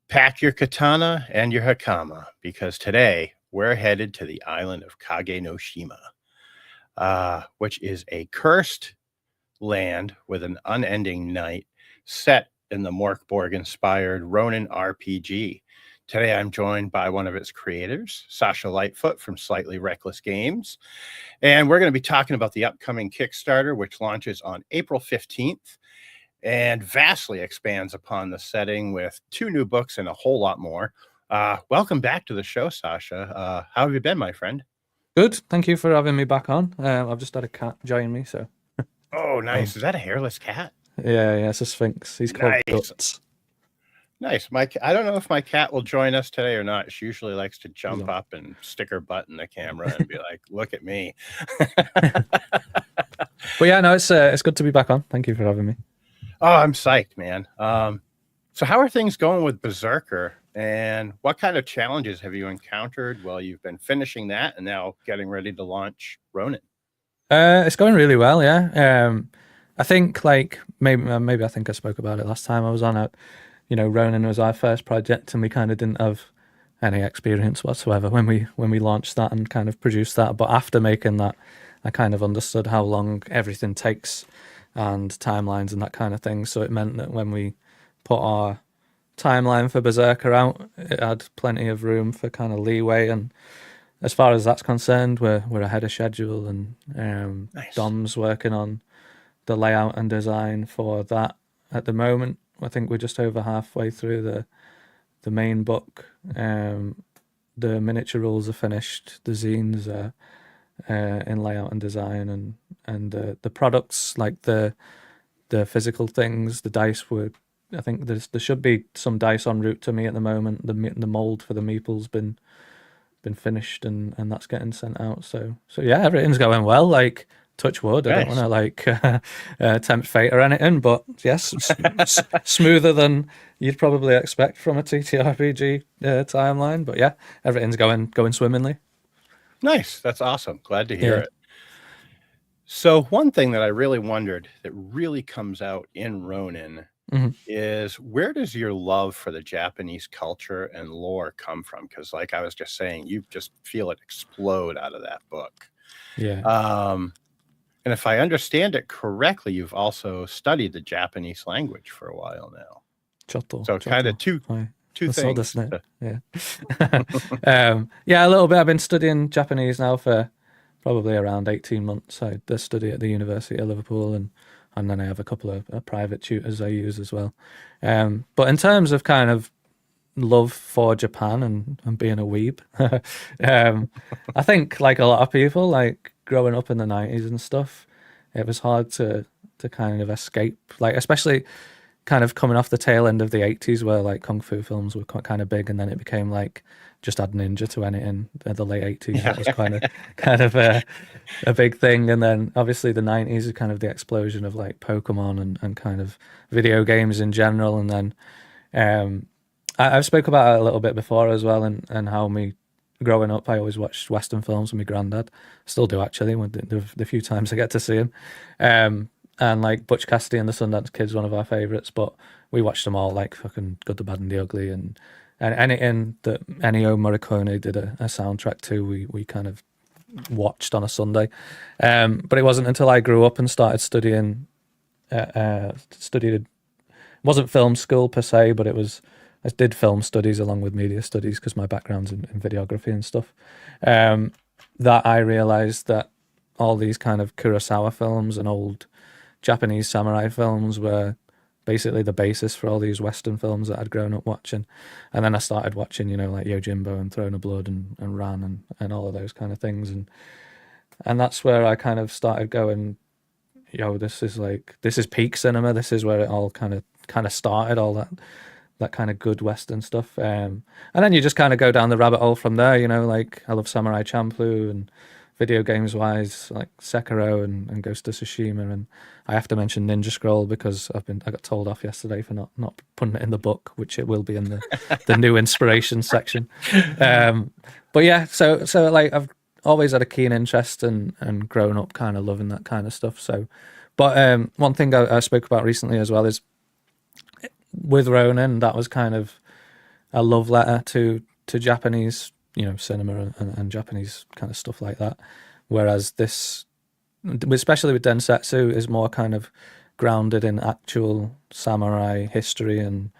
Pack your katana and your hakama because today we're headed to the island of Kage no Shima, which is a cursed land with an unending night set in the Morkborg-inspired Ronin RPG. Today I'm joined by one of its creators, Sacha Lightfoot from Slightly Reckless Games, and we're going to be talking about the upcoming Kickstarter, which launches on April 15th. And vastly expands upon the setting with 2 new books and a whole lot more. Welcome back to the show, Sacha. How have you been, my friend? Good. Thank you for having me back on. I've just had a cat join me, so. Oh, nice. Is that a hairless cat? Yeah, it's a Sphinx. He's called Guts. Nice. I don't know if my cat will join us today or not. She usually likes to jump up and stick her butt in the camera and be like, "Look at me." But yeah, no, it's good to be back on. Thank you for having me. Oh, I'm psyched, man. So how are things going with Berserker, and what kind of challenges have you encountered while you've been finishing that and now getting ready to launch Ronin? It's going really well, yeah. I think maybe I think I spoke about it last time I was on it. Ronin was our first project, and we kind of didn't have any experience whatsoever when we launched that and kind of produced that. But after making that, I kind of understood how long everything takes and timelines and that kind of thing. So it meant that when we put our timeline for Berserker out, it had plenty of room for kind of leeway. And as far as that's concerned, we're ahead of schedule, and Nice. Dom's working on the layout and design for that at the moment. I think we're just over halfway through the main book. The miniature rules are finished. The zines are in layout and design, and the products, like the physical things, the dice I think there should be some dice en route to me at the moment. The mold for the meeple's been finished, and that's getting sent out. So yeah, everything's going well. Like, touch wood. I don't want to tempt fate or anything, but yes, smoother than you'd probably expect from a TTRPG timeline. But yeah, everything's going swimmingly. Nice. That's awesome. Glad to hear it. So one thing that I really wondered that really comes out in Ronin is, where does your love for the Japanese culture and lore come from? Because like I was just saying, you just feel it explode out of that book. Yeah. And if I understand it correctly, you've also studied the Japanese language for a while now. So kind of two things. Yeah. Yeah, a little bit. I've been studying Japanese now for probably around 18 months. I study at the University of Liverpool, and then I have a couple of private tutors I use as well. But in terms of kind of love for Japan and being a weeb, I think, like a lot of people, like growing up in the 90s and stuff, it was hard to kind of escape, like especially kind of coming off the tail end of the 80s, where like kung fu films were kind of big, and then it became like just add ninja to anything in the late 80s. That was kind of a big thing. And then obviously the 90s is kind of the explosion of like Pokemon and kind of video games in general. And then I've spoke about it a little bit before as well, and how me growing up, I always watched Western films with my granddad. Still do, actually, when the few times I get to see him. And like Butch Cassidy and the Sundance Kid's one of our favourites, but we watched them all, like fucking Good, the Bad and the Ugly, and anything that Ennio Morricone did a soundtrack to, we kind of watched on a Sunday. But it wasn't until I grew up and started studying, wasn't film school per se, but I did film studies along with media studies because my background's in videography and stuff, that I realised that all these kind of Kurosawa films and old Japanese samurai films were basically the basis for all these Western films that I'd grown up watching. And then I started watching, like Yojimbo and Throne of Blood and Ran and all of those kind of things. And that's where I kind of started going, this is peak cinema. This is where it all kind of started, all that kind of good Western stuff. And then you just kind of go down the rabbit hole from there, like I love Samurai Champloo, and video games wise, like Sekiro and Ghost of Tsushima. And I have to mention Ninja Scroll because I got told off yesterday for not putting it in the book, which it will be in the new inspiration section. But yeah, so like I've always had a keen interest and grown up kind of loving that kind of stuff. So, but one thing I spoke about recently as well is with Ronin, that was kind of a love letter to Japanese, cinema and Japanese kind of stuff like that. Whereas this, especially with Densetsu, is more kind of grounded in actual samurai history and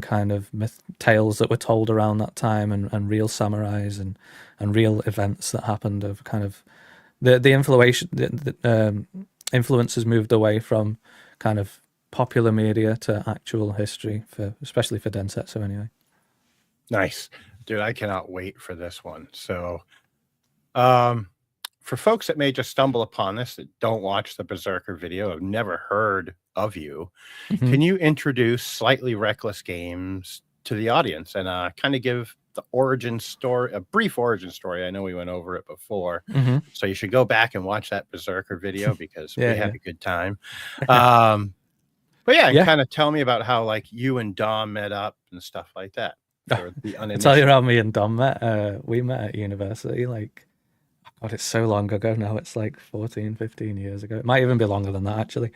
kind of tales that were told around that time and real samurais and real events that happened of kind of the influence has moved away from kind of popular media to actual history for especially for Densetsu anyway. Nice. Dude, I cannot wait for this one. So, for folks that may just stumble upon this that don't watch the Berserker video, have never heard of you, can you introduce Slightly Reckless Games to the audience and kind of give the origin story, a brief origin story? I know we went over it before, so you should go back and watch that Berserker video because we had a good time. But yeah, and kind of tell me about how like you and Dom met up and stuff like that. I'll tell you how me and Dom met. We met at university, like, God, it's so long ago now. It's like 14, 15 years ago. It might even be longer than that, actually.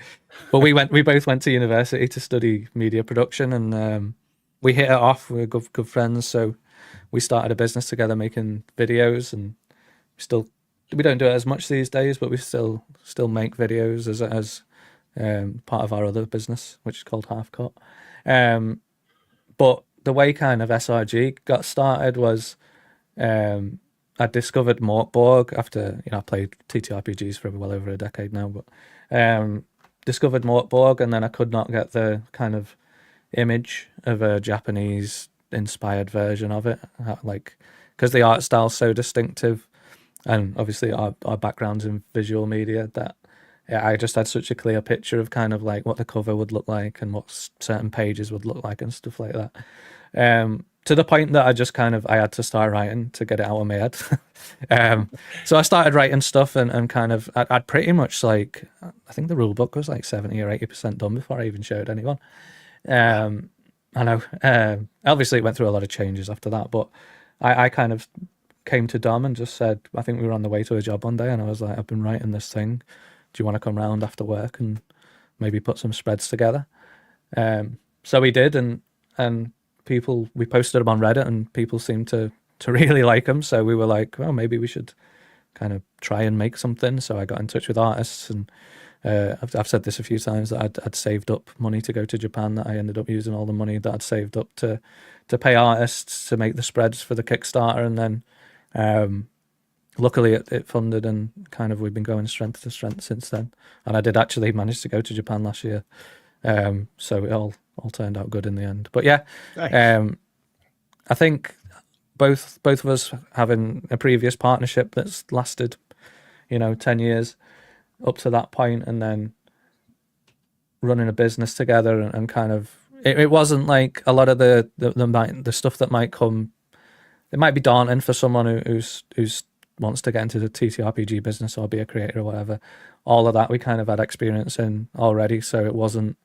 But we both went to university to study media production, and we hit it off. We were good friends, so we started a business together making videos, and we don't do it as much these days, but we still make videos as part of our other business, which is called Half Cut. But the way kind of SRG got started was I discovered Morkborg after, I played TTRPGs for well over a decade now, but discovered Morkborg, and then I could not get the kind of image of a Japanese inspired version of it, like, because the art style's so distinctive, and obviously our backgrounds in visual media, that I just had such a clear picture of kind of like what the cover would look like and what certain pages would look like and stuff like that. To the point that I had to start writing to get it out of my head. So I started writing stuff and kind of, I'd pretty much like, I think the rule book was like 70 or 80% done before I even showed anyone. I know, obviously it went through a lot of changes after that, but I kind of came to Dom and just said, I think we were on the way to a job one day, and I was like, I've been writing this thing. Do you want to come round after work and maybe put some spreads together? So we did, and we posted them on Reddit, and people seemed to really like them. So we were like, well, maybe we should kind of try and make something. So I got in touch with artists, and I've said this a few times that I'd saved up money to go to Japan, that I ended up using all the money that I'd saved up to pay artists to make the spreads for the Kickstarter, and then luckily it funded, and kind of we've been going strength to strength since then. And I did actually manage to go to Japan last year, so it all turned out good in the end. But yeah, nice. I think both of us having a previous partnership that's lasted 10 years up to that point, and then running a business together, and kind of it wasn't like a lot of the stuff that might come. It might be daunting for someone who's wants to get into the TTRPG business or be a creator or whatever. All of that we kind of had experience in already, so it wasn't.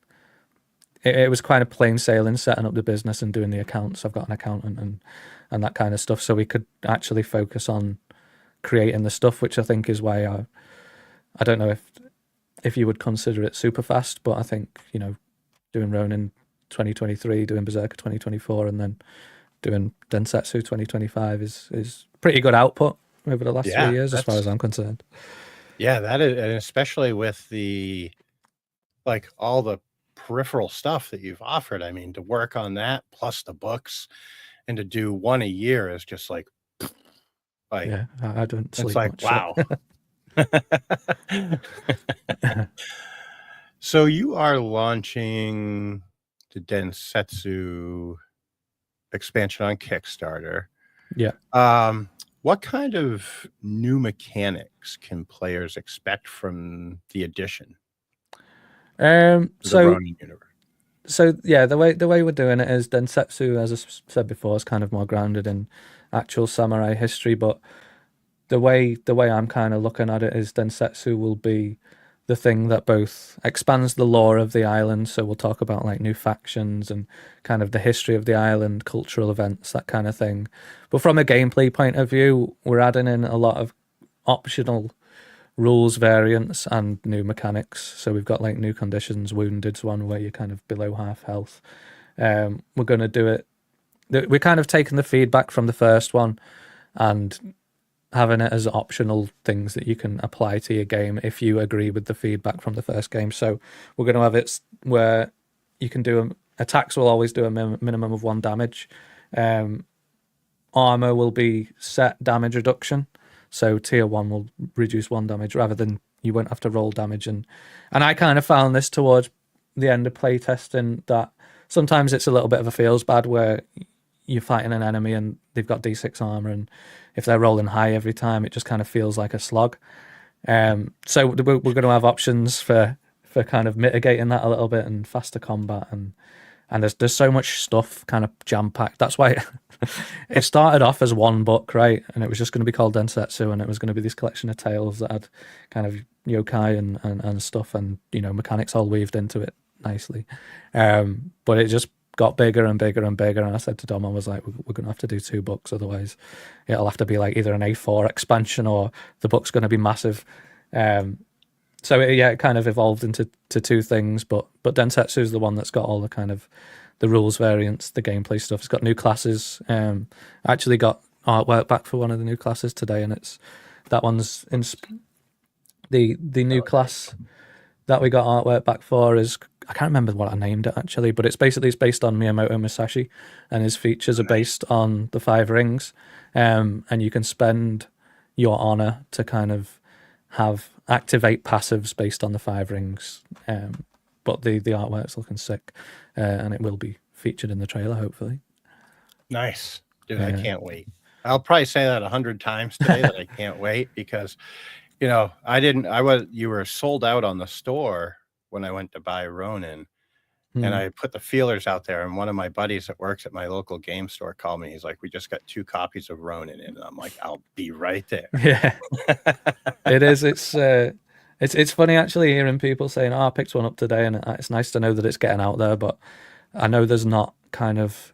It was kind of plain sailing, setting up the business and doing the accounts. I've got an accountant and that kind of stuff, so we could actually focus on creating the stuff, which I think is why I don't know if you would consider it super fast, but I think doing Ronin 2023, doing Berserker 2024, and then doing Densetsu 2025 is pretty good output over the last 3 years, as far as I'm concerned. Yeah, that is, and especially with the all the peripheral stuff that you've offered. I mean, to work on that plus the books and to do one a year is just like yeah, I don't sleep. It's like, much, wow. So you are launching the Densetsu expansion on Kickstarter. Yeah. What kind of new mechanics can players expect from the edition? The Ronin universe. So yeah, the way we're doing it is Densetsu, as I said before, is kind of more grounded in actual samurai history. But the way I'm kind of looking at it is Densetsu will be the thing that both expands the lore of the island. So we'll talk about like new factions and kind of the history of the island, cultural events, that kind of thing. But from a gameplay point of view, we're adding in a lot of optional rules variants and new mechanics. So we've got like new conditions. Wounded's one where you're kind of below half health. We're going to do it we're kind of taking the feedback from the first one and having it as optional things that you can apply to your game if you agree with the feedback from the first game. So we're going to have it where you can do attacks will always do a minimum of 1 damage. Armor will be set damage reduction, so tier 1 will reduce 1 damage rather than you won't have to roll damage. And I kind of found this towards the end of playtesting that sometimes it's a little bit of a feels bad where you're fighting an enemy and they've got D6 armor, and if they're rolling high every time, it just kind of feels like a slog. So we're going to have options for kind of mitigating that a little bit, and faster combat, and there's so much stuff kind of jam packed. That's why it started off as one book, right? And it was just going to be called Densetsu, and it was going to be this collection of tales that had kind of yokai and stuff, and mechanics all weaved into it nicely. But it just got bigger and bigger and bigger, and I said to Dom, I was like, we're going to have to do 2 books, otherwise it'll have to be like either an A4 expansion or the book's going to be massive. So it kind of evolved into 2 things, but Densetsu is the one that's got all the kind of the rules variants, the gameplay stuff. It's got new classes. I actually got artwork back for one of the new classes today, and that one's in the new class that we got artwork back for is, I can't remember what I named it actually, but it's based on Miyamoto Musashi, and his features are based on the 5 rings, and you can spend your honor to kind of activate passives based on the 5 rings. But the artwork's looking sick, and it will be featured in the trailer hopefully. Nice, dude. I can't wait. I'll probably say that 100 times today that I can't wait, because you were sold out on the store when I went to buy Ronin, and I put the feelers out there, and one of my buddies that works at my local game store called me. He's like, we just got 2 copies of Ronin in, and I'm like, I'll be right there. Yeah. It is. It's funny actually hearing people saying, I picked one up today, and it's nice to know that it's getting out there, but I know there's not kind of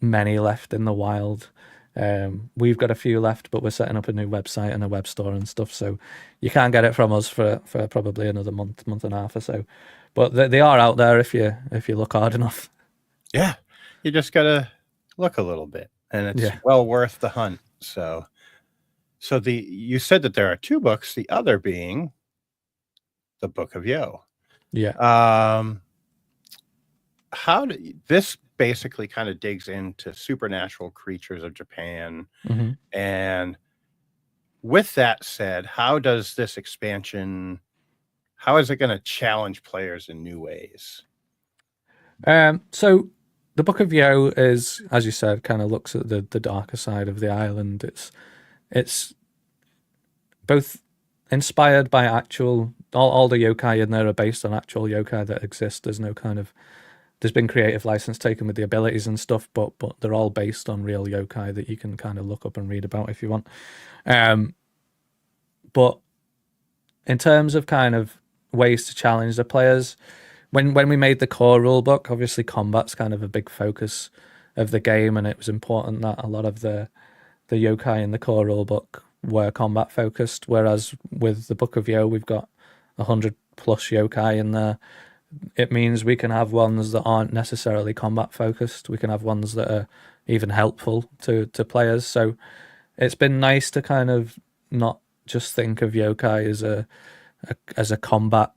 many left in the wild. We've got a few left, but we're setting up a new website and a web store and stuff, so you can't get it from us for probably another month and a half or so. But they are out there if you look hard enough. Yeah, you just gotta look a little bit, and it's well worth the hunt. So you said that there are 2 books, the other being the Book of Yo. Yeah. How this basically kind of digs into supernatural creatures of Japan. Mm-hmm. And with that said, how does this expansion, how is it going to challenge players in new ways? So the Book of Yo is, as you said, kind of looks at the darker side of the island. It's both inspired by actual, all the yokai in there are based on actual yokai that exist. There's been creative license taken with the abilities and stuff, but they're all based on real yokai that you can kind of look up and read about if you want. But in terms of kind of ways to challenge the players, when we made the core rulebook, obviously combat's kind of a big focus of the game, and it was important that a lot of the yokai in the core rulebook were combat focused, whereas with the Book of Yo, we've got 100 plus yokai in there. It means we can have ones that aren't necessarily combat focused. We can have ones that are even helpful to players. So it's been nice to kind of not just think of yokai as a combat,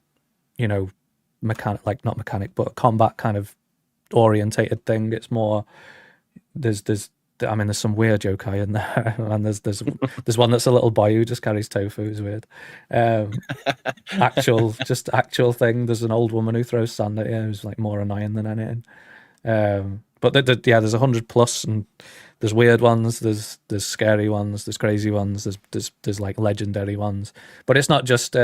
mechanic, like not mechanic, but a combat kind of orientated thing. It's more there's some weird yokai in there, and there's one that's a little boy who just carries tofu. It's weird. Actual thing. There's an old woman who throws sand at you, who's like more annoying than anything. But there's 100 plus, and there's weird ones, there's scary ones, there's crazy ones, there's like legendary ones. But it's not just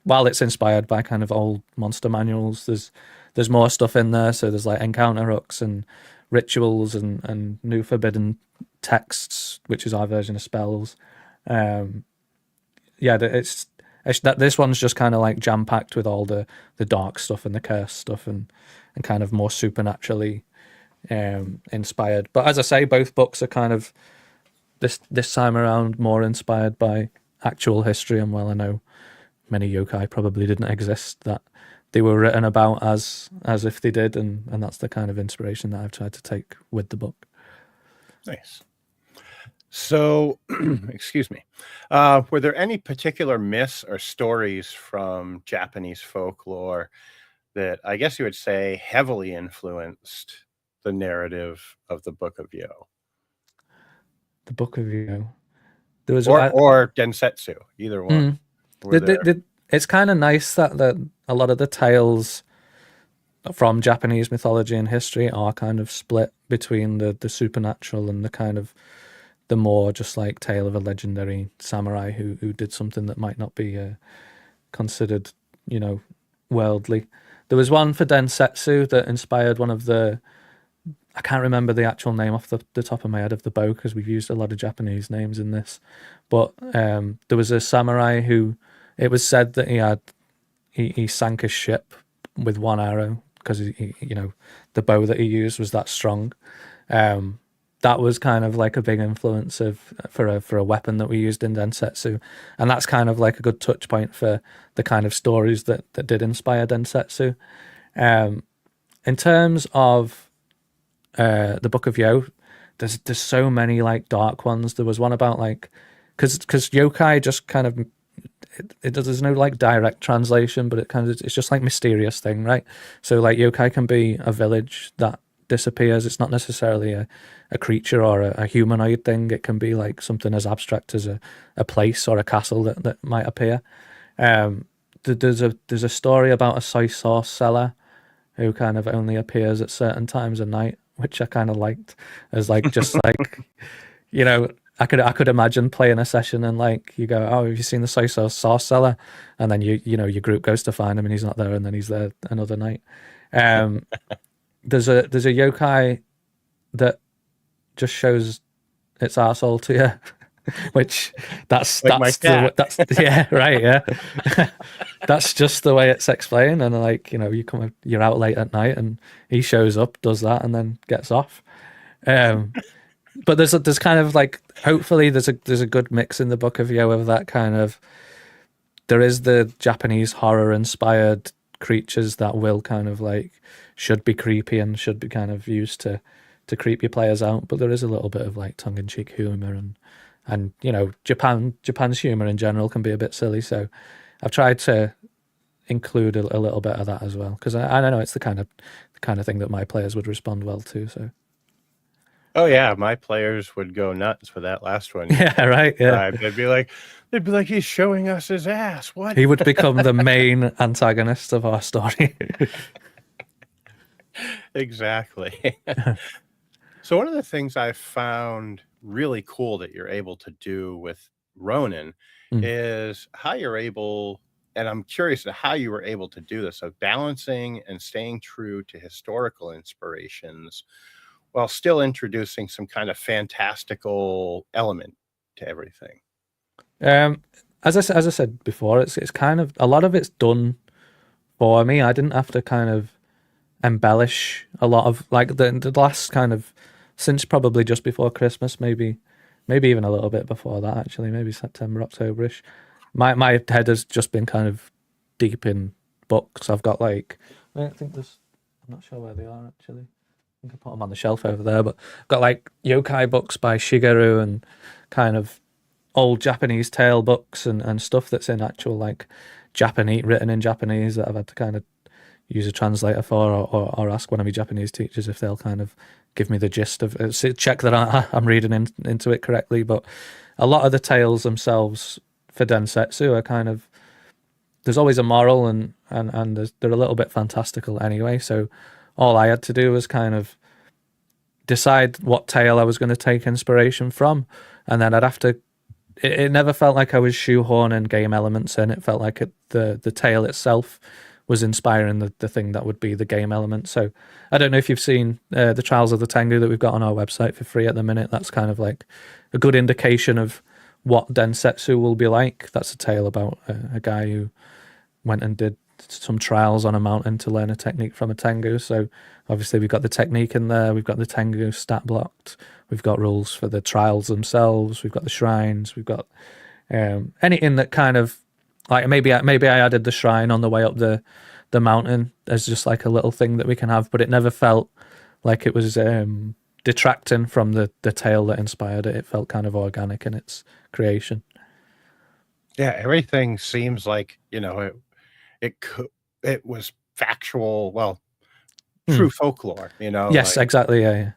while it's inspired by kind of old monster manuals, there's more stuff in there. So there's like encounter hooks and rituals and new forbidden texts, which is our version of spells. It's that this one's just kind of like jam packed with all the dark stuff and the curse stuff and kind of more supernaturally inspired. But as I say, both books are kind of this time around more inspired by actual history, and while I know many yokai probably didn't exist, that they were written about as if they did, and that's the kind of inspiration that I've tried to take with the book. Nice. So, excuse me. Were there any particular myths or stories from Japanese folklore that I guess you would say heavily influenced the narrative of the Book of Yo? The Book of You. There was Or Densetsu, either one. Were there? it's kind of nice that a lot of the tales from Japanese mythology and history are kind of split between the supernatural and the kind of the more just like tale of a legendary samurai who did something that might not be considered, worldly. There was one for Densetsu that inspired one of the. I can't remember the actual name off the top of my head of the bow because we've used a lot of Japanese names in this. But there was a samurai who it was said that he sank a ship with one arrow because the bow that he used was that strong. That was kind of like a big influence for a weapon that we used in Densetsu, and that's kind of like a good touch point for the kind of stories that did inspire Densetsu. In terms of the Book of Yo, there's so many like dark ones. There was one about like because yokai just kind of there's no like direct translation, but it's just like mysterious thing, right? So like yokai can be a village that disappears. It's not necessarily a creature or a humanoid thing. It can be like something as abstract as a place or a castle that might appear. There's a story about a soy sauce seller who kind of only appears at certain times of night, which I kind of liked as like just like I could imagine playing a session and like you go, oh, have you seen the soy sauce seller? And then your group goes to find him and he's not there, and then he's there another night. There's a yokai that just shows its arsehole to you, which that's yeah, right, yeah. That's just the way it's explained, and like you're out late at night and he shows up, does that, and then gets off. But there's kind of like hopefully there's a good mix in the Book of Yo of that kind of. There is the Japanese horror inspired creatures that will kind of like should be creepy and should be kind of used to creep your players out, but there is a little bit of like tongue in cheek humor and Japan's humor in general can be a bit silly, so I've tried to include a little bit of that as well because I know it's the kind of thing that my players would respond well to. So. Oh yeah, my players would go nuts for that last one. Yeah, right. Yeah, they'd be like, he's showing us his ass. What? He would become the main antagonist of our story. Exactly. So one of the things I found really cool that you're able to do with Ronin is how you're able, and I'm curious to how you were able to do this, of balancing and staying true to historical inspirations while still introducing some kind of fantastical element to everything. As I said before, it's kind of a lot of it's done for me. I didn't have to kind of embellish a lot of like the last kind of since probably just before Christmas, maybe even a little bit before that actually, maybe September, October-ish. My head has just been kind of deep in books. I've got like I think there's I'm not sure where they are actually. I put them on the shelf over there, but I've got like yokai books by Shigeru and kind of old Japanese tale books and stuff that's in actual like Japanese, written in Japanese that I've had to kind of use a translator for or ask one of my Japanese teachers if they'll kind of give me the gist of it, check that I'm reading into it correctly. But a lot of the tales themselves for Densetsu are kind of, there's always a moral and they're a little bit fantastical anyway, so all I had to do was kind of decide what tale I was going to take inspiration from, and then I'd have to. It never felt like I was shoehorning game elements in. It felt like the tale itself was inspiring the thing that would be the game element. So I don't know if you've seen the Trials of the Tengu that we've got on our website for free at the minute. That's kind of like a good indication of what Densetsu will be like. That's a tale about a guy who went and did some trials on a mountain to learn a technique from a Tengu. So obviously we've got the technique in there, we've got the Tengu stat blocked, we've got rules for the trials themselves, we've got the shrines, we've got anything that kind of like maybe I added the shrine on the way up the mountain as just like a little thing that we can have, but it never felt like it was detracting from the tale that inspired it. It felt kind of organic in its creation. Yeah, everything seems like, it was factual, well, true folklore, Yes, exactly. Yeah,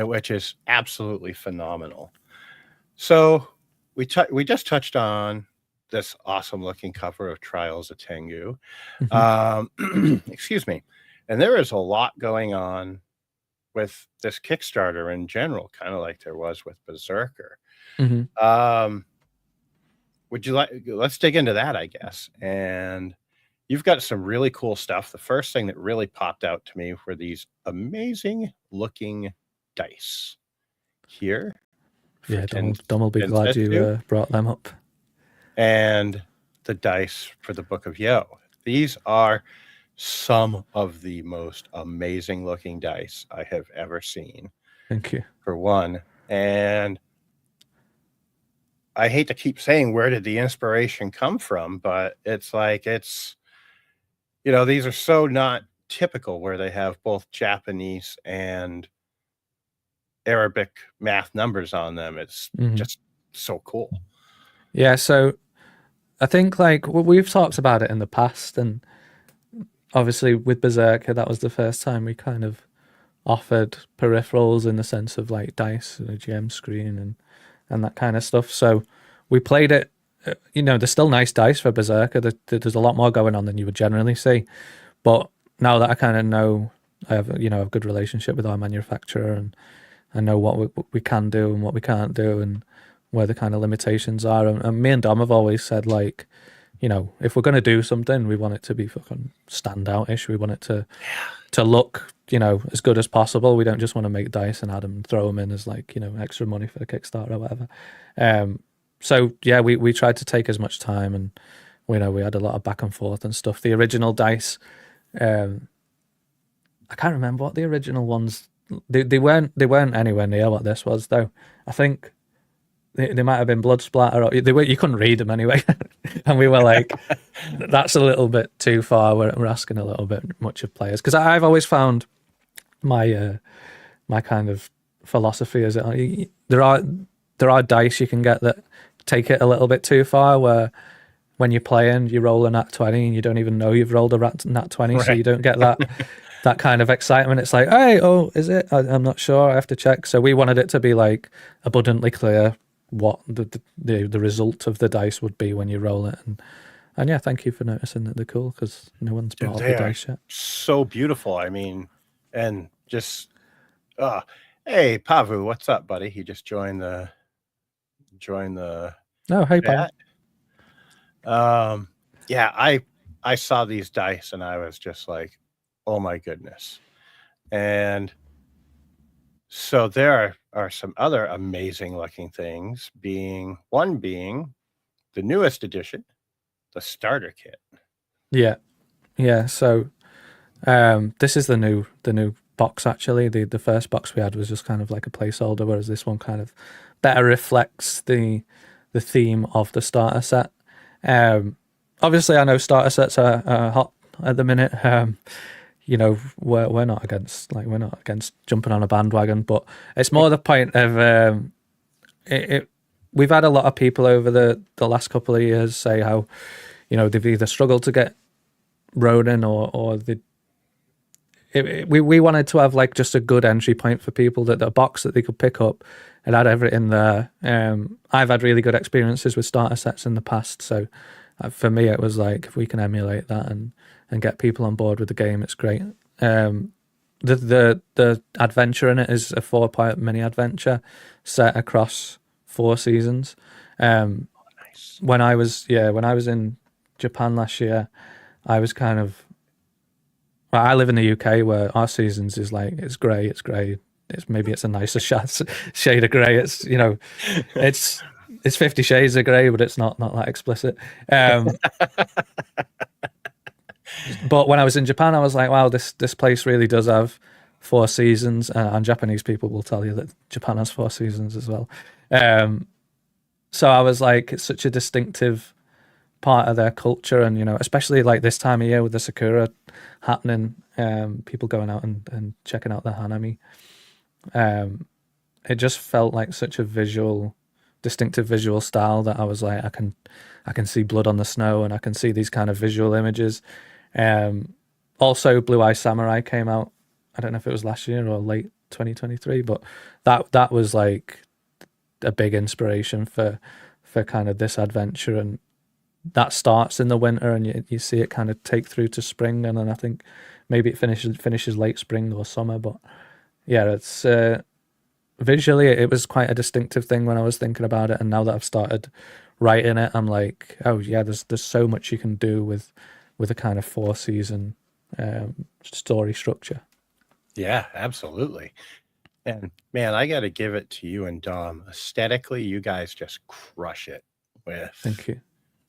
which is absolutely phenomenal. So we just touched on this awesome looking cover of Trials of Tengu. Excuse me. And there is a lot going on with this Kickstarter in general, kind of like there was with Berserker. Um, would you like, let's dig into that, I guess. And you've got some really cool stuff. The first thing that really popped out to me were these amazing looking dice here. Yeah, Dom will be glad you brought them up. And the dice for the Book of Yo. These are some of the most amazing looking dice I have ever seen. Thank you. For one. And I hate to keep saying, where did the inspiration come from? But it's like, these are so not typical, where they have both Japanese and Arabic math numbers on them. It's just so cool. Yeah, so I think like we've talked about it in the past, and obviously with Berserker, that was the first time we kind of offered peripherals in the sense of like dice and a GM screen and that kind of stuff. So we played it, there's still nice dice for Berserker. There's a lot more going on than you would generally see. But now that I kind of know, I have a good relationship with our manufacturer, and I know what we can do and what we can't do, and where the kind of limitations are. And me and Dom have always said, like, if we're going to do something, we want it to be fucking standout-ish. We want it to look, as good as possible. We don't just want to make dice and add them and throw them in as like, extra money for the Kickstarter or whatever. So yeah, we tried to take as much time, and we had a lot of back and forth and stuff. The original dice, I can't remember what the original ones. They weren't anywhere near what this was, though. I think they might have been blood splatter, or you couldn't read them anyway. And we were like, that's a little bit too far. We're asking a little bit much of players, because I've always found my kind of philosophy is that there are dice you can get that take it a little bit too far, where when you're playing, you roll a nat 20 and you don't even know you've rolled a nat 20, right. So you don't get that kind of excitement. It's like, hey, is it? I'm not sure. I have to check. So we wanted it to be like abundantly clear what the result of the dice would be when you roll it. And yeah, thank you for noticing that they're cool, because no one's brought up the dice yet. So beautiful. I mean, and just, hey, Pavu, what's up, buddy? He just joined the. Oh, hey, Pavu. Yeah, I saw these dice and I was just like, oh my goodness. And so there are some other amazing looking things, being the newest edition, the starter kit. Yeah. So this is the new box. Actually, the first box we had was just kind of like a placeholder, whereas this one kind of better reflects the theme of the starter set. Obviously, I know starter sets are hot at the minute. We're not against jumping on a bandwagon, but it's more the point of we've had a lot of people over the last couple of years say how they've either struggled to get Ronin or we wanted to have like just a good entry point for people, that a box that they could pick up and had everything there. I've had really good experiences with starter sets in the past, so for me it was like, if we can emulate that and get people on board with the game, it's great. The adventure in it is a 4-part mini adventure set across 4 seasons. Nice. When I was in Japan last year, I was kind of, I live in the UK, where our seasons is like, it's grey. Maybe it's a nicer shade of grey. It's it's 50 Shades of Grey, but it's not that explicit. But when I was in Japan, I was like, wow, this place really does have 4 seasons, and Japanese people will tell you that Japan has 4 seasons as well. So I was like, it's such a distinctive part of their culture, and especially like this time of year with the Sakura happening, people going out and checking out the Hanami. It just felt like such a distinctive visual style that I was like, I can see blood on the snow and I can see these kind of visual images. Also, Blue Eye Samurai came out. I don't know if it was last year or late 2023, but that was like a big inspiration for kind of this adventure, and that starts in the winter and you see it kind of take through to spring, and then I think maybe it finishes late spring or summer. But yeah, it's visually it was quite a distinctive thing when I was thinking about it, and now that I've started writing it, I'm like, oh yeah, there's so much you can do with a kind of 4-season story structure. Yeah, absolutely. And man, I got to give it to you and Dom. Aesthetically, you guys just crush it with, Thank you.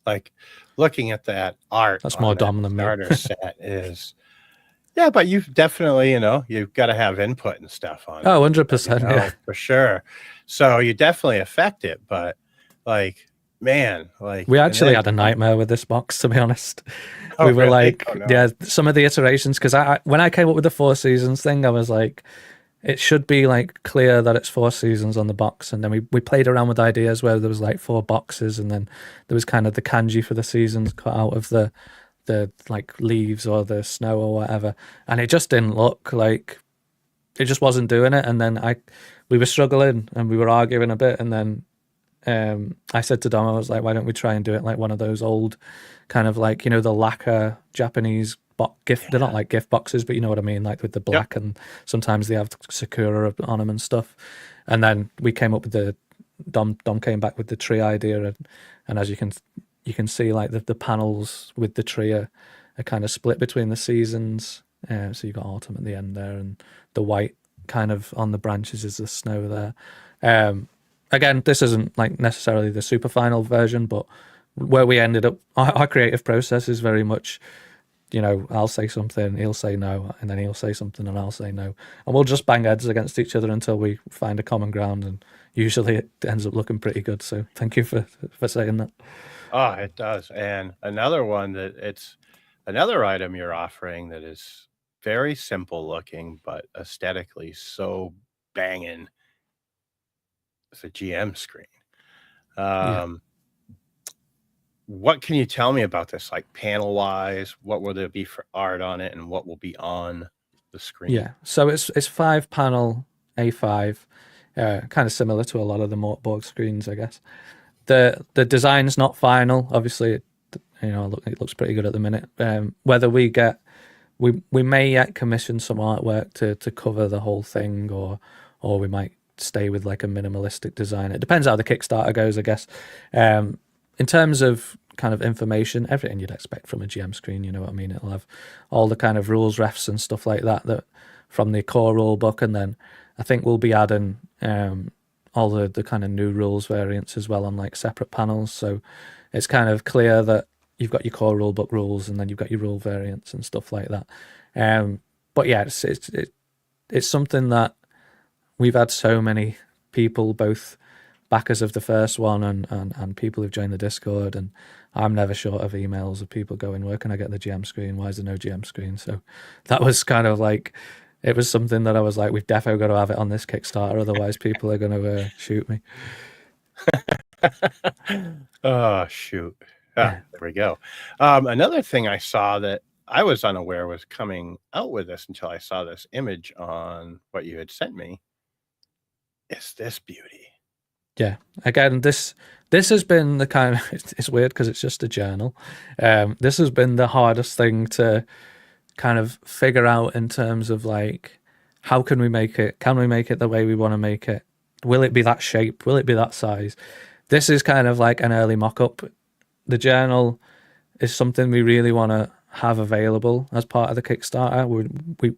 like, looking at that art. That's on more that Dom than me. starter set is, yeah, but you've definitely, you've got to have input and stuff on Oh, it, 100%. Yeah. for sure. So you definitely affect it, but like, man, like We actually had a nightmare with this box, to be honest. Oh, We were really? like, Oh, no. yeah, some of the iterations, because when I came up with the 4 seasons thing, I was like, it should be like clear that it's 4 seasons on the box. And then we played around with ideas where there was like 4 boxes, and then there was kind of the kanji for the seasons cut out of the like leaves or the snow or whatever. And it just didn't look like, it just wasn't doing it. And then we were struggling and we were arguing a bit, and then I said to Dom, I was like, why don't we try and do it like one of those old kind of like, the lacquer Japanese gift. They're not like gift boxes, but you know what I mean, like with the black, and sometimes they have sakura on them and stuff. And then we came up with Dom came back with the tree idea, and as you can see, like the panels with the tree are kind of split between the seasons. So you've got autumn at the end there, and the white kind of on the branches is the snow there. Again, this isn't like necessarily the super final version, but where we ended up, our creative process is very much, I'll say something, he'll say no, and then he'll say something and I'll say no. And we'll just bang heads against each other until we find a common ground, and usually it ends up looking pretty good. So thank you for saying that. Oh, it does. And another one it's another item you're offering that is very simple looking, but aesthetically so banging. It's a GM screen. What can you tell me about this? Like panel wise, what will there be for art on it, and what will be on the screen? Yeah, so it's 5-panel A5, kind of similar to a lot of the Mortborg screens, I guess. The design's not final, obviously. It looks pretty good at the minute. Whether we may yet commission some artwork to cover the whole thing, or we might stay with like a minimalistic design. It depends how the Kickstarter goes, I guess. In terms of kind of information, everything you'd expect from a GM screen, you know what I mean? It'll have all the kind of rules refs and stuff like that from the core rule book, and then I think we'll be adding all the kind of new rules variants as well on like separate panels. So it's kind of clear that you've got your core rule book rules, and then you've got your rule variants and stuff like that. But yeah, it's something that we've had so many people, both backers of the first one and people who've joined the Discord, and I'm never short of emails of people going, where can I get the GM screen? Why is there no GM screen? So that was kind of like, it was something that I was like, we've definitely got to have it on this Kickstarter, otherwise people are going to shoot me. Oh, shoot. There we go. Another thing I saw that I was unaware was coming out with this until I saw this image on what you had sent me is this beauty. Yeah, again, this has been the kind of, it's weird because it's just a journal. This has been the hardest thing to kind of figure out in terms of like, how can we make it? Can we make it the way we want to make it? Will it be that shape? Will it be that size? This is kind of like an early mock-up. The journal is something we really want to have available as part of the Kickstarter.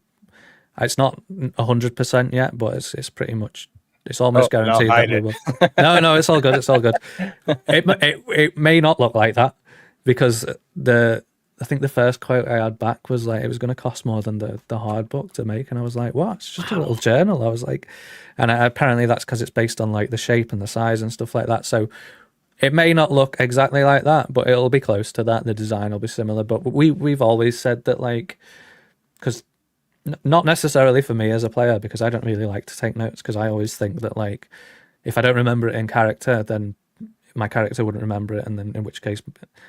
It's not 100% yet, but it's pretty much, it's almost guaranteed that we will. No, it's all good. It's all good. It may not look like that, because I think the first quote I had back was like, it was going to cost more than the hard book to make, and I was like, what? It's just a little journal. I was like, and apparently that's because it's based on like the shape and the size and stuff like that. So it may not look exactly like that, but it'll be close to that. The design will be similar. But we've always said that, like, because Not necessarily for me as a player, because I don't really like to take notes, because I always think that, like, if I don't remember it in character, then my character wouldn't remember it, and then in which case,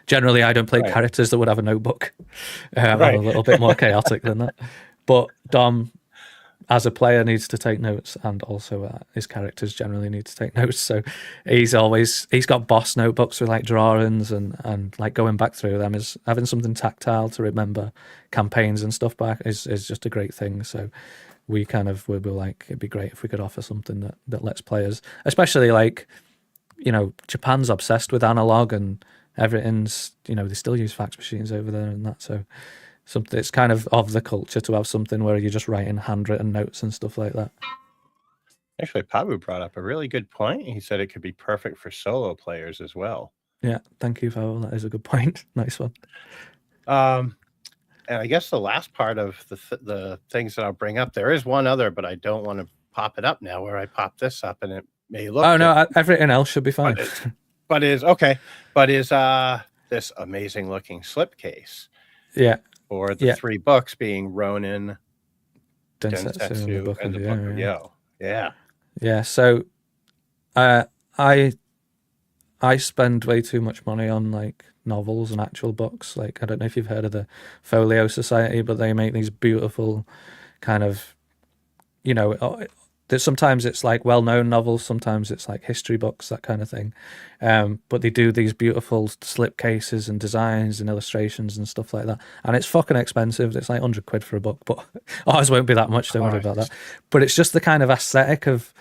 generally, I don't play Right. characters that would have a notebook. I'm a Right. little bit more chaotic than that. But Dom, as a player, needs to take notes, and also his characters generally need to take notes. So he's got boss notebooks with like drawings, and like going back through them, is having something tactile to remember campaigns and stuff back is just a great thing. So we were like, it'd be great if we could offer something that lets players, especially like, Japan's obsessed with analog, and everything's, they still use fax machines over there and that. So something, it's kind of the culture to have something where you're just writing handwritten notes and stuff like that. Actually, Pabu brought up a really good point. He said it could be perfect for solo players as well. Yeah, thank you, Pavel. That is a good point. Nice one. And I guess the last part of the things that I'll bring up, there is one other, but I don't want to pop it up now, where I pop this up and it may look. Oh no, everything else should be fine. But is okay. But is this amazing looking slipcase? Yeah. For the 3 books being Ronin, Densetsu, and the Book of Yo. Yeah. Yeah. So, I spend way too much money on like novels and actual books. Like, I don't know if you've heard of the Folio Society, but they make these beautiful kind of, sometimes it's like well-known novels, sometimes it's like history books, that kind of thing. But they do these beautiful slipcases and designs and illustrations and stuff like that. And it's fucking expensive. It's like £100 for a book, but ours won't be that much. Don't worry about that. But it's just the kind of aesthetic of,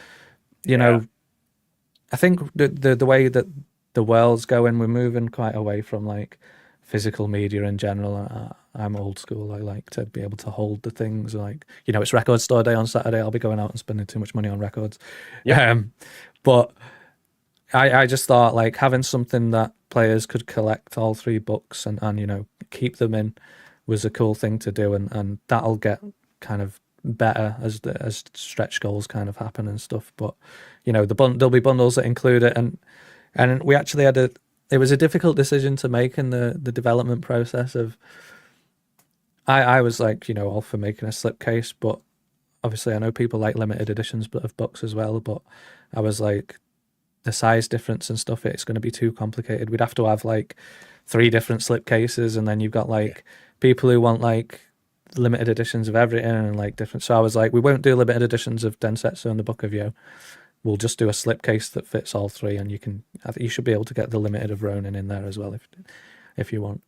I think the way that the world's going, we're moving quite away from like physical media in general. I'm old school. I like to be able to hold the things. Like, it's record store day on Saturday. I'll be going out and spending too much money on records. Yeah. But I just thought like having something that players could collect all 3 books and keep them in was a cool thing to do, and that'll get kind of better as stretch goals kind of happen and stuff. But there'll be bundles that include it, and we actually had it was a difficult decision to make in the development process of. I was like, all for making a slipcase, but obviously I know people like limited editions of books as well, but I was like, the size difference and stuff, it's going to be too complicated. We'd have to have like 3 different slipcases, and then you've got like people who want like limited editions of everything and like different. So I was like, we won't do limited editions of Densetsu and the Book of Yo. We'll just do a slipcase that fits all 3, and you should be able to get the limited of Ronin in there as well if you want.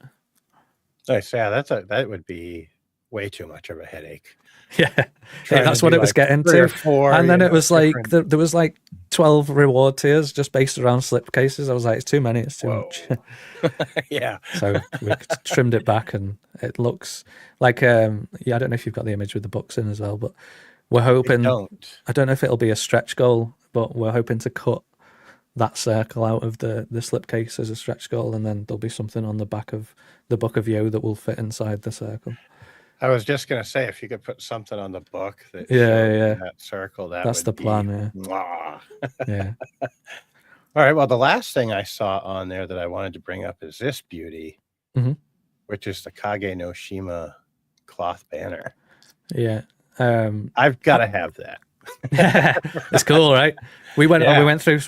Nice. Yeah, that would be way too much of a headache. Yeah, that's what it was getting to. 4, and then it was like there was like 12 reward tiers just based around slipcases. I was like, it's too many, it's too much. Yeah. So we trimmed it back, and it looks like I don't know if you've got the image with the books in as well, but we're hoping. I don't know if it'll be a stretch goal, but we're hoping to cut that circle out of the slipcase as a stretch goal, and then there'll be something on the back of the Book of Yo that will fit inside the circle. I was just gonna say, if you could put something on the book that that circle, that's the plan. Yeah. All right. Well, the last thing I saw on there that I wanted to bring up is this beauty, which is the Kage no Shima cloth banner. Yeah. I've got to have that. It's cool, right? We went through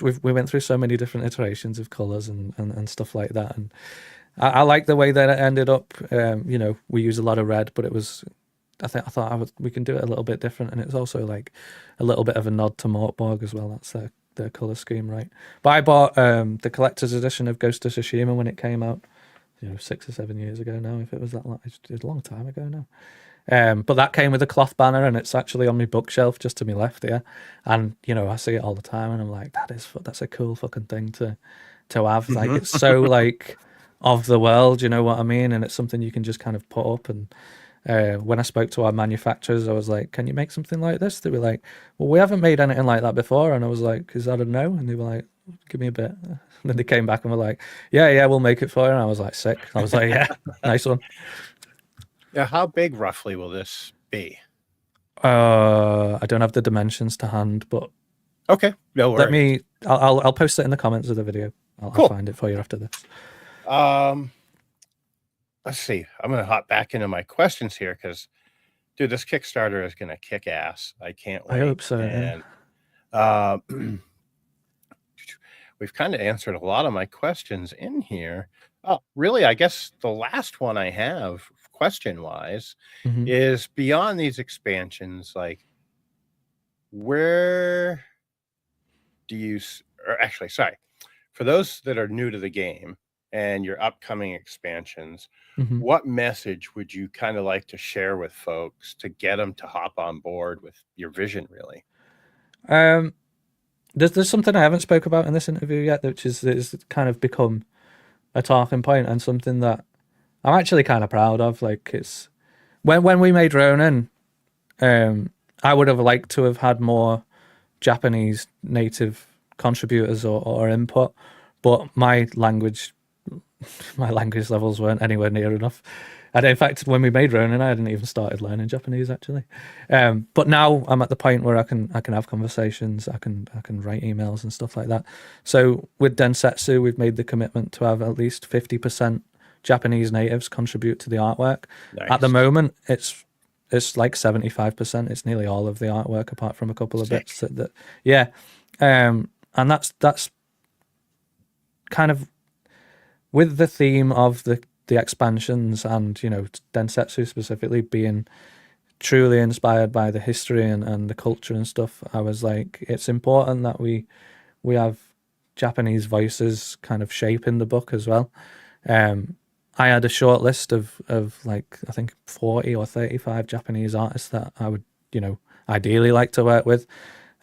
so many different iterations of colors and stuff like that, and I like the way that it ended up. We use a lot of red, but it was. I thought we can do it a little bit different, and it's also like a little bit of a nod to Mortborg as well. That's their color scheme, right? But I bought the collector's edition of Ghost of Tsushima when it came out, 6 or 7 years ago now. If it was that long, it's a long time ago now. But that came with a cloth banner, and it's actually on my bookshelf just to my left here. And I see it all the time, and I'm like, that's a cool fucking thing to have. Like, it's so like of the world, you know what I mean? And it's something you can just kind of put up. And when I spoke to our manufacturers, I was like, can you make something like this? They were like, well, we haven't made anything like that before. And I was like, is that a no? And they were like, give me a bit. And then they came back and were like, yeah, we'll make it for you. And I was like, sick. I was like, yeah, nice one. Yeah, how big roughly will this be? I don't have the dimensions to hand, but okay, no worries. I'll post it in the comments of the video. I'll find it for you after this. Let's see. I'm going to hop back into my questions here because dude, this Kickstarter is going to kick ass. I can't I wait. hope so. And uh, we've kind of answered a lot of my questions in here. Oh, really? I guess the last one I have, question wise, Mhm. is beyond these expansions, like, where do you, or actually, sorry, for those that are new to the game and your upcoming expansions, Mhm. what message would you kind of like to share with folks to get them to hop on board with your vision, really? There's something I haven't spoke about in this interview yet, which is kind of become a talking point and something that I'm actually kind of proud of. Like, it's when we made Ronin, I would have liked to have had more Japanese native contributors or input, but my language levels weren't anywhere near enough. And in fact, when we made Ronin, I hadn't even started learning Japanese actually. But now I'm at the point where I can have conversations, I can write emails and stuff like that. So with Densetsu, we've made the commitment to have at least 50% Japanese natives contribute to the artwork. At the Nice. moment, it's like 75%. It's nearly all of the artwork, apart from a couple of Sick. bits that yeah. And that's kind of with the theme of the expansions, and Densetsu specifically being truly inspired by the history and the culture and stuff. I was like, it's important that we have Japanese voices kind of shaping the book as well. I had a short list of like, I think 40 or 35 Japanese artists that I would ideally like to work with,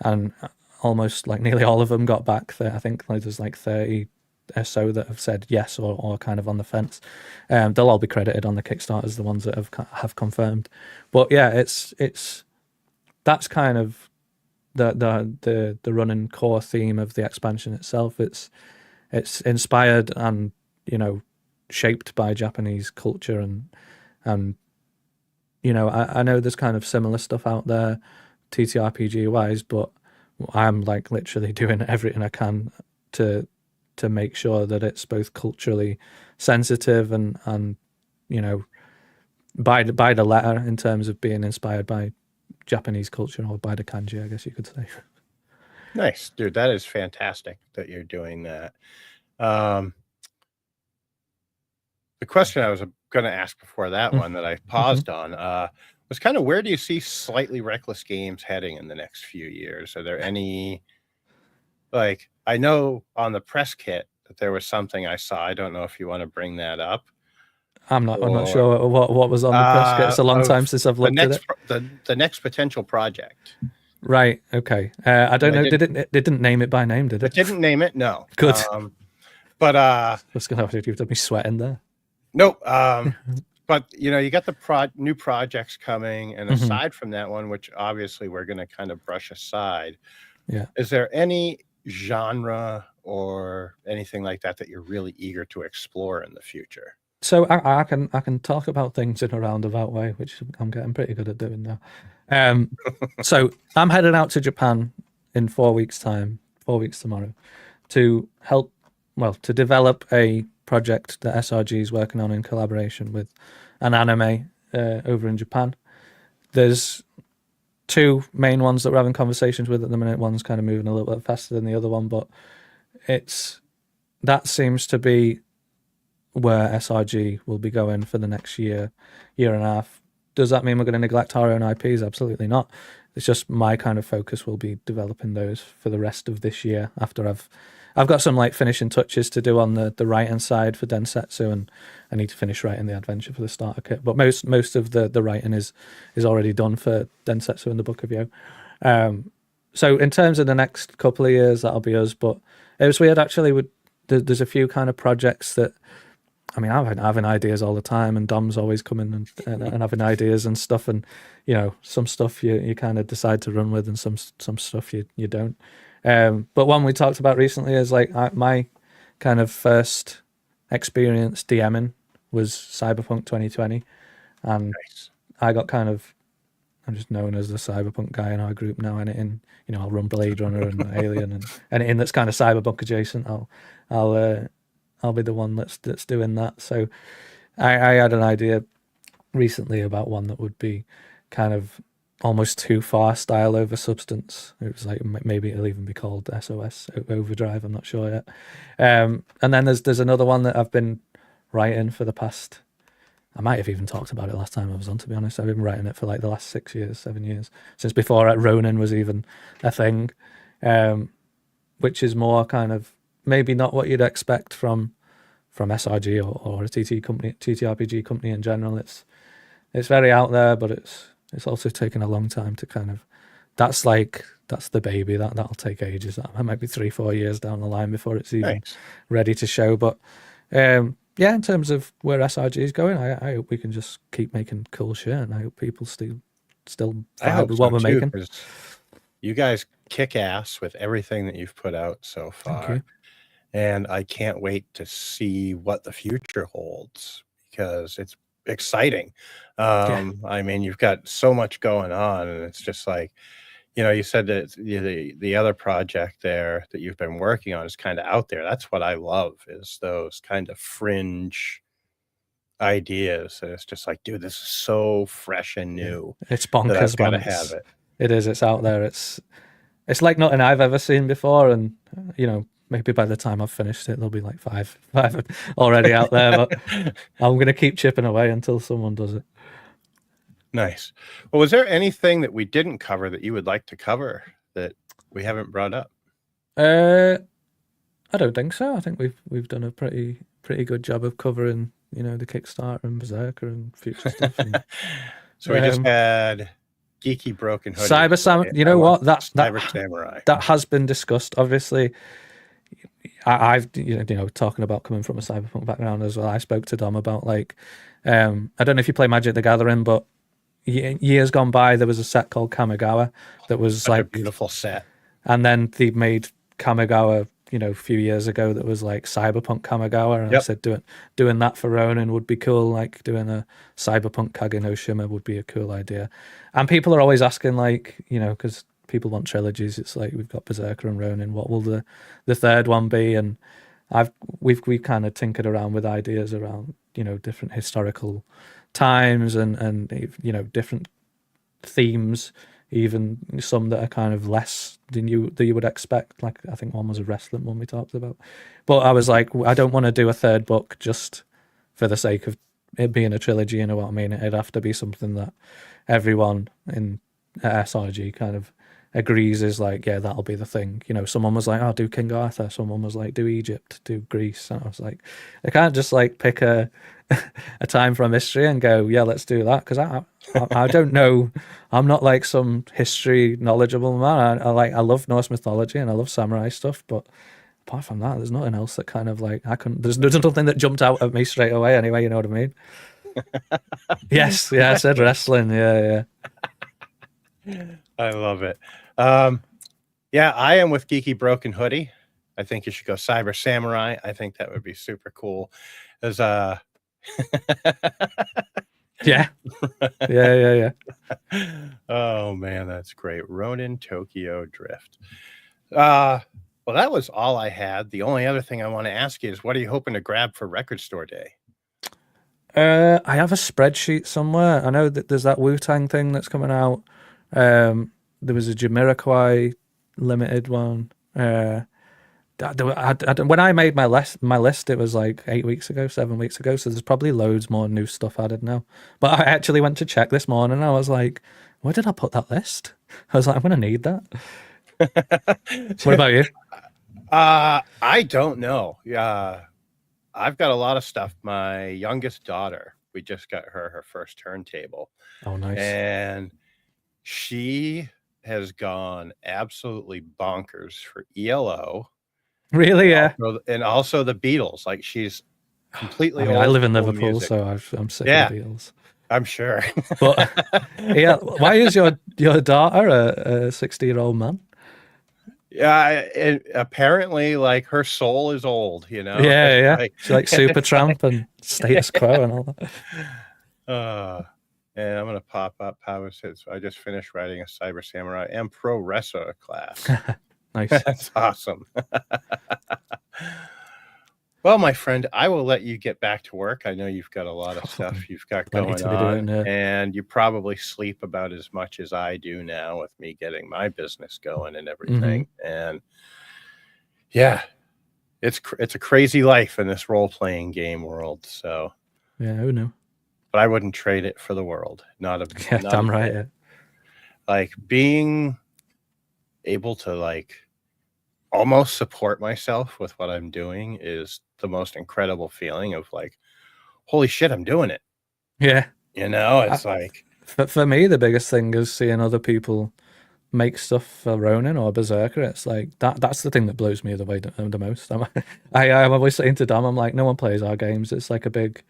and almost like nearly all of them got back. There, I think like there's like 30 or so that have said yes or kind of on the fence. They'll all be credited on the Kickstarter as the ones that have confirmed. But yeah, it's that's kind of the running core theme of the expansion itself. It's inspired and shaped by Japanese culture, and I know there's kind of similar stuff out there TTRPG wise, but I'm like literally doing everything I can to make sure that it's both culturally sensitive and by the letter, in terms of being inspired by Japanese culture, or by the kanji, I guess you could say. Nice, dude. That is fantastic that you're doing that. Um, the question I was going to ask before that one that I paused on was kind of, where do you see Slightly Reckless Games heading in the next few years? Are there any, like, I know on the press kit that there was something I saw. I don't know if you want to bring that up, I'm not or sure what was on the press kit. It's a long time of since I've the looked at next it. the next potential project. Right. Okay. I don't I know. didn't. It didn't name it by name, did It it? didn't name it. No. Good. But I was gonna have to do me sweating there. nope. But you got the new projects coming, and Hmm. aside from that one, which obviously we're going to kind of brush aside, Yeah. is there any genre or anything like that that you're really eager to explore in the future? So I can talk about things in a roundabout way, which I'm getting pretty good at doing now. So I'm headed out to Japan in 4 weeks' time, 4 weeks tomorrow, to help, well, to develop a project that SRG is working on in collaboration with an anime over in Japan. There's two main ones that we're having conversations with at the minute. One's kind of moving a little bit faster than the other one, but that seems to be where SRG will be going for the next year and a half. Does that mean we're going to neglect our own IPs? Absolutely not. It's just my kind of focus will be developing those for the rest of this year, after I've got some like finishing touches to do on the writing side for Densetsu, and I need to finish writing the adventure for the starter kit. But most of the writing is already done for Densetsu and the Book of Yo. So in terms of the next couple of years, that'll be us. But it was weird actually. There's a few kind of projects that, I mean, I'm having ideas all the time, and Dom's always coming and having ideas and stuff. And some stuff you kind of decide to run with, and some stuff you don't. But one we talked about recently is like my kind of first experience DMing was Cyberpunk 2020, and Nice. I got kind of, I'm just known as the cyberpunk guy in our group now. Anything, I'll run Blade Runner and Alien, and anything that's kind of cyberpunk adjacent, I'll be the one that's doing that. So I had an idea recently about one that would be kind of almost too far style over substance. It was like maybe it'll even be called SOS Overdrive. I'm not sure yet. And then there's another one that I've been writing for the past. I might have even talked about it last time I was on. To be honest, I've been writing it for like the last 6 years, 7 years, since before Ronin was even a thing. Which is more kind of maybe not what you'd expect from SRG or a TTRPG company in general. It's very out there, but it's also taken a long time to kind of. That's the baby that'll take ages. That might be 3-4 years down the line before it's even ready to show. But yeah, in terms of where SRG is going, I hope we can just keep making cool shit, and I hope people still vibe with what we're making. You guys kick ass with everything that you've put out so far. Thank you. And I can't wait to see what the future holds, because it's exciting. I mean, you've got so much going on, and it's just like, you said that the other project there that you've been working on is kind of out there. That's what I love, is those kind of fringe ideas. And it's just like, dude, this is so fresh and new. It's bonkers, I've got to have it. It is. It's out there. It's like nothing I've ever seen before, and maybe by the time I've finished it, there'll be like five already out there. But I'm gonna keep chipping away until someone does it. Nice. Well, was there anything that we didn't cover that you would like to cover that we haven't brought up? I don't think so. I think we've done a pretty good job of covering, the Kickstarter and Berserker and future stuff. And, so we just had Geeky Broken Hoodie. Cyber Samurai. You know what? Cyber Samurai. That has been discussed. Obviously, I've talking about coming from a cyberpunk background as well. I spoke to Dom about I don't know if you play Magic the Gathering, but years gone by there was a set called Kamigawa that was a beautiful set, and then they made Kamigawa a few years ago that was like Cyberpunk Kamigawa, and I said doing that for Ronin would be cool, like doing a Cyberpunk Kage no Shima would be a cool idea. And people are always asking, because people want trilogies, it's like we've got Berserker and Ronin, what will the third one be? And we've kind of tinkered around with ideas around different historical times and different themes, even some that are kind of less than you would expect. Like I think one was a wrestling one we talked about, but I was like, I don't want to do a third book just for the sake of it being a trilogy. You know what I mean? It'd have to be something that everyone in SRG kind of agrees is like, yeah, that'll be the thing. Someone was like, oh, do King Arthur. Someone was like, do Egypt, do Greece. And I was like, I can't just like pick a time from history and go, yeah, let's do that, because I don't know. I'm not like some history knowledgeable man. I love Norse mythology and I love samurai stuff, but apart from that, there's nothing else that kind of like there's nothing that jumped out at me straight away anyway, you know what I mean? Yes, I said wrestling, yeah. I love it. Yeah, I am with Geeky Broken Hoodie. I think you should go Cyber Samurai. I think that would be super cool. As yeah. Oh man, that's great. Ronin Tokyo Drift. Well, that was all I had. The only other thing I want to ask you is, what are you hoping to grab for Record Store Day? I have a spreadsheet somewhere. I know that there's that Wu-Tang thing that's coming out. There was a Jamiroquai limited one. When I made my list, it was like 7 weeks ago. So there's probably loads more new stuff added now. But I actually went to check this morning. And I was like, where did I put that list? I was like, I'm going to need that. What about you? I don't know. I've got a lot of stuff. My youngest daughter, we just got her first turntable. Oh, nice. And she has gone absolutely bonkers for ELO. Really? Yeah. And also the Beatles. Like, she's completely. I live in Liverpool, so I'm sick of the Beatles. I'm sure. But yeah, why is your daughter a 60-year-old man? Yeah, apparently, like, her soul is old. Yeah. She's like Supertramp and Status Quo and all that. And I'm gonna pop up Power Hits. I just finished writing a Cyber Samurai and Pro Wrestler class. Nice. That's awesome. Well, my friend, I will let you get back to work. I know you've got a lot of Fucking stuff you've got plenty going to be on, doing. Yeah. and you probably sleep about as much as I do now with me getting my business going and Hmm. everything. And yeah, it's a crazy life in this role-playing game world. So, Yeah. Who knew? but I wouldn't trade it for the world. Yeah. Not a Damn right. bit. Yeah. Like being able to like almost support myself with what I'm doing is the most incredible feeling of like, holy shit, I'm doing it. Yeah. It's like, For me, the biggest thing is seeing other people make stuff for Ronin or Berserker. It's like that's the thing that blows me the most. I'm always saying to Dom, I'm like, no one plays our games. It's like a big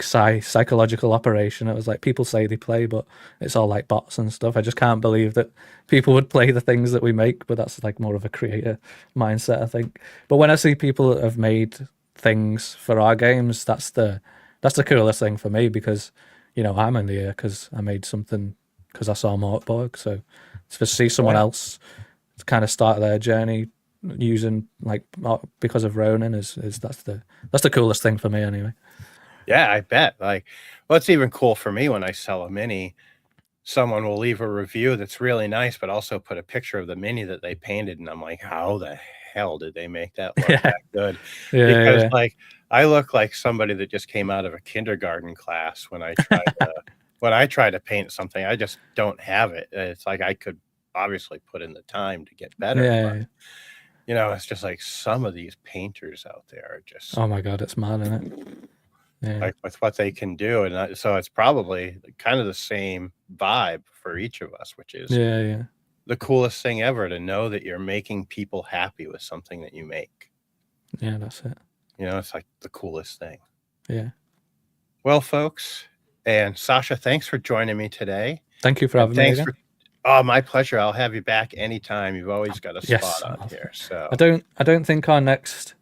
psychological operation. It was like people say they play, but it's all like bots and stuff. I just can't believe that people would play the things that we make, but that's like more of a creator mindset, I think. But when I see people that have made things for our games, that's the coolest thing for me because I'm in the air because I made something because I saw Morkborg. So to see someone yeah, else kind of start their journey using like because of Ronin is that's the coolest thing for me anyway. yeah, I bet. Like, well, it's even cool for me when I sell a mini. Someone will leave a review that's really nice, but also put a picture of the mini that they painted, and I'm like, how the hell did they make that look Yeah, that good? yeah, Because yeah, like I look like somebody that just came out of a kindergarten class when I try to paint something. I just don't have it. It's like I could obviously put in the time to get better, yeah, but yeah. it's just like some of these painters out there are just Oh my god, it's mad, isn't it? Yeah, like with what they can do, and so it's probably kind of the same vibe for each of us, which is yeah, yeah, the coolest thing ever to know that you're making people happy with something that you make. yeah. That's it. It's like the coolest thing. Yeah. Well, folks, and Sasha, thanks for joining me today. Thank you for And having me thanks again. for, oh, my pleasure. I'll have you back anytime. You've always got a spot Yes, on here. I So, don't think our next.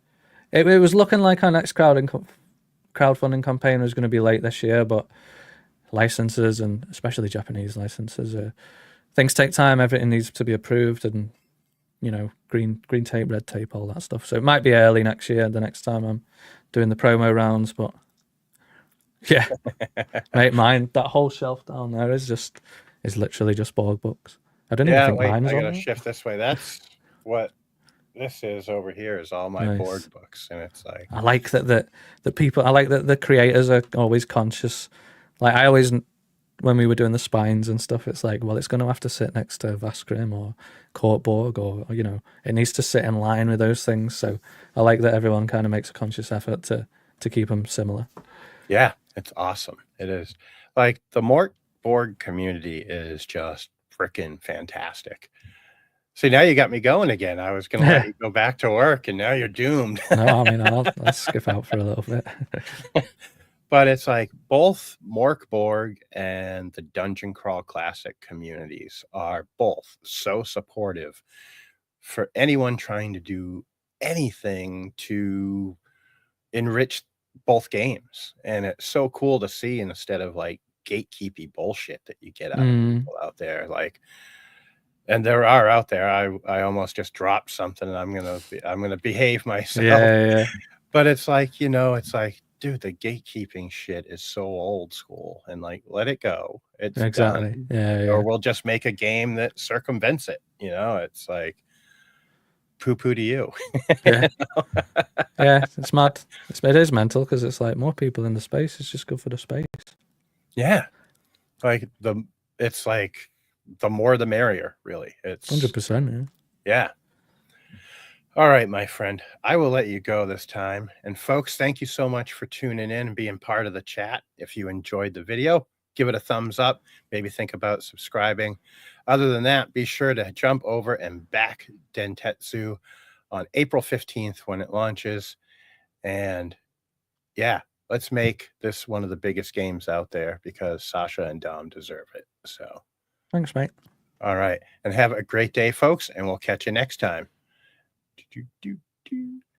It was looking like our next crowdfunding campaign was going to be late this year, but licenses and especially Japanese licenses, things take time. Everything needs to be approved, and green tape, red tape, all that stuff. So it might be early next year, the next time I'm doing the promo rounds. But yeah, mate, mine that whole shelf down there is literally just Borg books. I don't even yeah, think wait, mine was I got on to there. shift this way. That's what this is over here is all my board Nice. books. And it's like, I like that people. I like that the creators are always conscious. Like I always, when we were doing the spines and stuff, it's like, well, it's going to have to sit next to Vaskrim or Kortborg, or it needs to sit in line with those things. So I like that everyone kind of makes a conscious effort to keep them similar. yeah, it's awesome. It is. Like the Mort board community is just freaking fantastic. See, now you got me going again. I was going to let Yeah. you go back to work, and now you're doomed. No, I mean I'll skip out for a little bit. But it's like both Morkborg and the Dungeon Crawl Classic communities are both so supportive for anyone trying to do anything to enrich both games. And it's so cool to see instead of like gatekeepy bullshit that you get out of Mm, people out there. Like, and there are out there. I almost just dropped something, and I'm gonna behave myself. yeah, yeah, But it's like, it's like, dude, the gatekeeping shit is so old school, and like, let it go. yeah, It's done. exactly. Yeah, Or yeah, we'll just make a game that circumvents it. It's like poo poo to you. yeah, yeah. It's mad. It is mental because it's like more people in the space. It's just good for the space. Yeah. Like it's like the more the merrier, really. It's 100%. Yeah. yeah. All right, my friend. I will let you go this time. And folks, thank you so much for tuning in and being part of the chat. If you enjoyed the video, give it a thumbs up. Maybe think about subscribing. Other than that, be sure to jump over and back Densetsu on April 15th when it launches. And yeah, let's make this one of the biggest games out there because Sasha and Dom deserve it. So, Thanks, mate. all right. And have a great day, folks. And we'll catch you next time. Do, do, do.